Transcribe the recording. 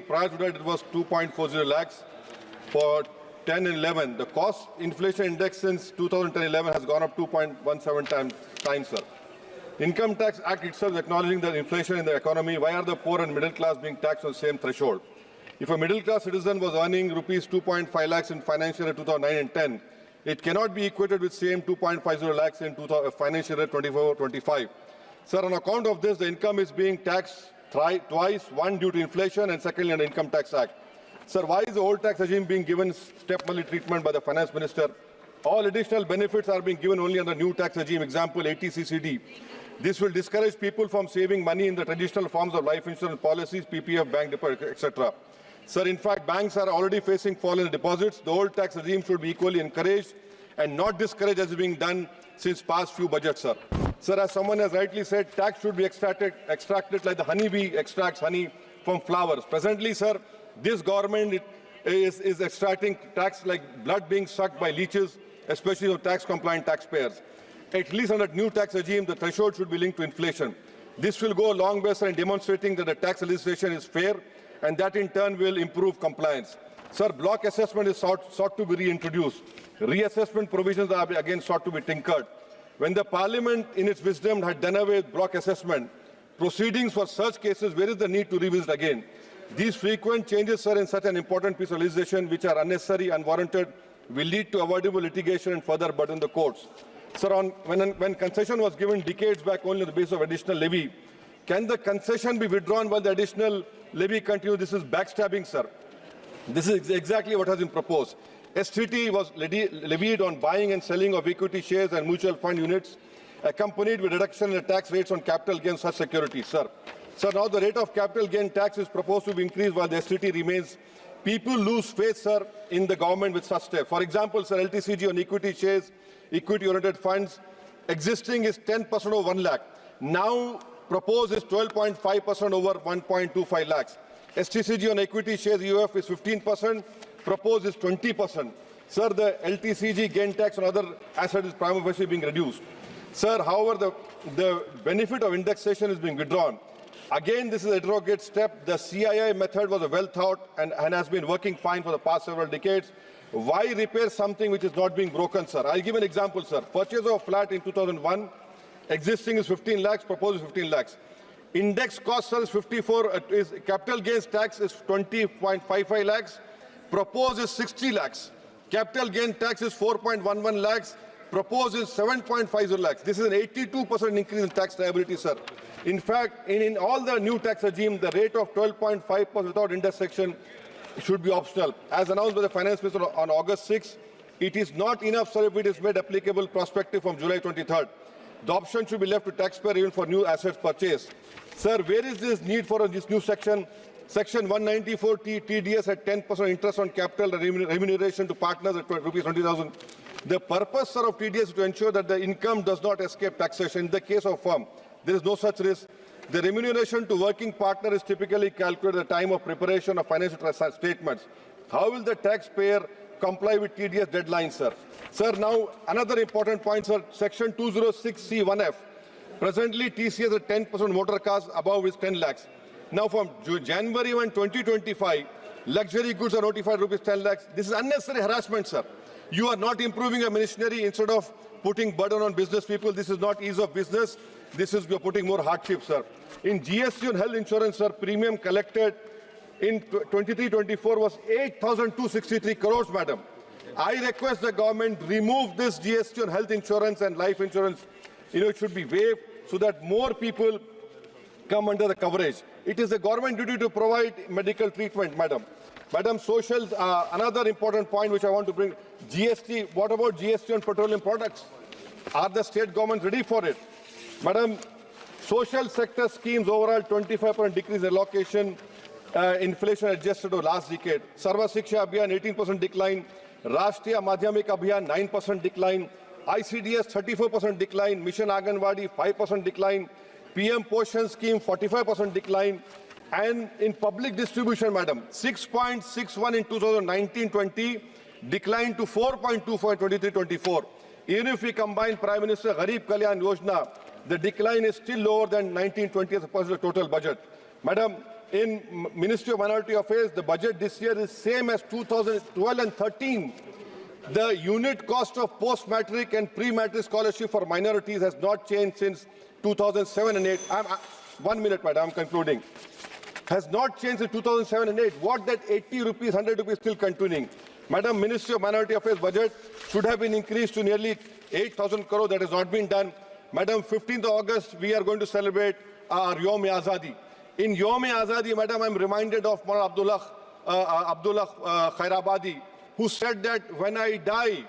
prior to that it was 2.40 lakhs for 10 and 11. The cost inflation index since 2010-11 has gone up 2.17 times, sir. Income Tax Act itself is acknowledging the inflation in the economy. Why are the poor and middle class being taxed on the same threshold? If a middle class citizen was earning rupees 2.5 lakhs in financial year 2009 and 10, it cannot be equated with same 2.50 lakhs in financial year 24-25. Sir, on account of this, the income is being taxed twice, one due to inflation and secondly under Income Tax Act. Sir, why is the old tax regime being given step-money treatment by the Finance Minister? All additional benefits are being given only under new tax regime, example 80CCD. This will discourage people from saving money in the traditional forms of life insurance policies, PPF, bank deposit, etc. Sir, in fact, banks are already facing fall in deposits. The old tax regime should be equally encouraged and not discouraged as is being done since past few budgets, sir. Sir, as someone has rightly said, tax should be extracted like the honeybee extracts honey from flowers. Presently, sir, this government is extracting tax like blood being sucked by leeches, especially on tax-compliant taxpayers. At least under new tax regime, the threshold should be linked to inflation. This will go a long way, sir, in demonstrating that the tax legislation is fair and that in turn will improve compliance. Sir, block assessment is sought to be reintroduced. Reassessment provisions are again sought to be tinkered. When the Parliament, in its wisdom, had done away with block assessment, proceedings for such cases, where is the need to revisit again? These frequent changes, sir, in such an important piece of legislation, which are unnecessary, unwarranted, will lead to avoidable litigation and further burden the courts. Sir, when concession was given decades back only on the basis of additional levy, can the concession be withdrawn while the additional levy continues? This is backstabbing, sir. This is exactly what has been proposed. STT was levied on buying and selling of equity shares and mutual fund units, accompanied with reduction in the tax rates on capital gains such securities, sir. Sir, now the rate of capital gain tax is proposed to be increased while the STT remains. People lose faith, sir, in the government with such steps. For example, sir, LTCG on equity shares, equity-oriented funds, existing is 10% over 1 lakh. Now proposed is 12.5% over 1.25 lakhs. STCG on equity shares UF is 15%, proposed is 20%. Sir, the LTCG gain tax on other assets is prima facie being reduced. Sir, however, the benefit of indexation is being withdrawn. Again, this is a derogate step. The CII method was well thought and has been working fine for the past several decades. Why repair something which is not being broken, sir? I'll give an example, sir. Purchase of a flat in 2001, existing is 15 lakhs, proposed is 15 lakhs. Index cost, sir, is 54, capital gains tax is 20.55 lakhs, proposed is 60 lakhs. Capital gain tax is 4.11 lakhs, proposed is 7.50 lakhs. This is an 82% increase in tax liability, sir. In fact, in all the new tax regime, the rate of 12.5% without intersection should be optional. As announced by the Finance Minister on August 6, it is not enough, sir, if it is made applicable prospective from July 23rd. The option should be left to taxpayer even for new assets purchased. Sir, where is this need for this new section? Section 194 TDS at 10% interest on capital remuneration to partners at rupees 20,000. The purpose, sir, of TDS is to ensure that the income does not escape taxation. In the case of firm, there is no such risk. The remuneration to working partner is typically calculated at the time of preparation of financial statements. How will the taxpayer comply with TDS deadlines, sir? Sir, now another important point, sir. Section 206C1F. Presently, TCS at 10% motor cars above is 10 lakhs. Now, from January 1, 2025, luxury goods are notified rupees 10 lakhs. This is unnecessary harassment, sir. You are not improving your ministry. Instead of putting burden on business people, this is not ease of business. This is you're putting more hardship, sir. In GST on health insurance, sir, premium collected in 23-24 was 8,263 crores, madam. I request the government remove this GST on health insurance and life insurance. It should be waived so that more people come under the coverage. It is the government duty to provide medical treatment, madam. Madam, social, another important point which I want to bring, GST, what about GST on petroleum products? Are the state governments ready for it? Madam, social sector schemes overall 25% decrease allocation, inflation adjusted to last decade. Sarva Shiksha Abhiyan 18% decline, Rashtriya Madhyamik Abhiyan 9% decline, ICDS 34% decline, Mission Anganwadi 5% decline, PM Poshan scheme 45% decline, and in public distribution, madam, 6.61 in 2019-20 declined to 4.24 in 23-24. Even if we combine Prime Minister Gharib Kalyan Yojana, the decline is still lower than 1920 as opposed to the total budget. Madam, in Ministry of Minority Affairs, the budget this year is same as 2012 and 13. The unit cost of post-matric and pre-matric scholarship for minorities has not changed since 2007 and 8. 1 minute, madam, I'm concluding. Has not changed since 2007 and 8. What that 80 rupees, 100 rupees still continuing? Madam, Ministry of Minority Affairs budget should have been increased to nearly 8,000 crore. That has not been done. Madam, 15th of August, we are going to celebrate our Yom-e-Azadi. In Yom-e-Azadi, madam, I'm reminded of Maulana Abdullah Khairabadi, who said that when I die,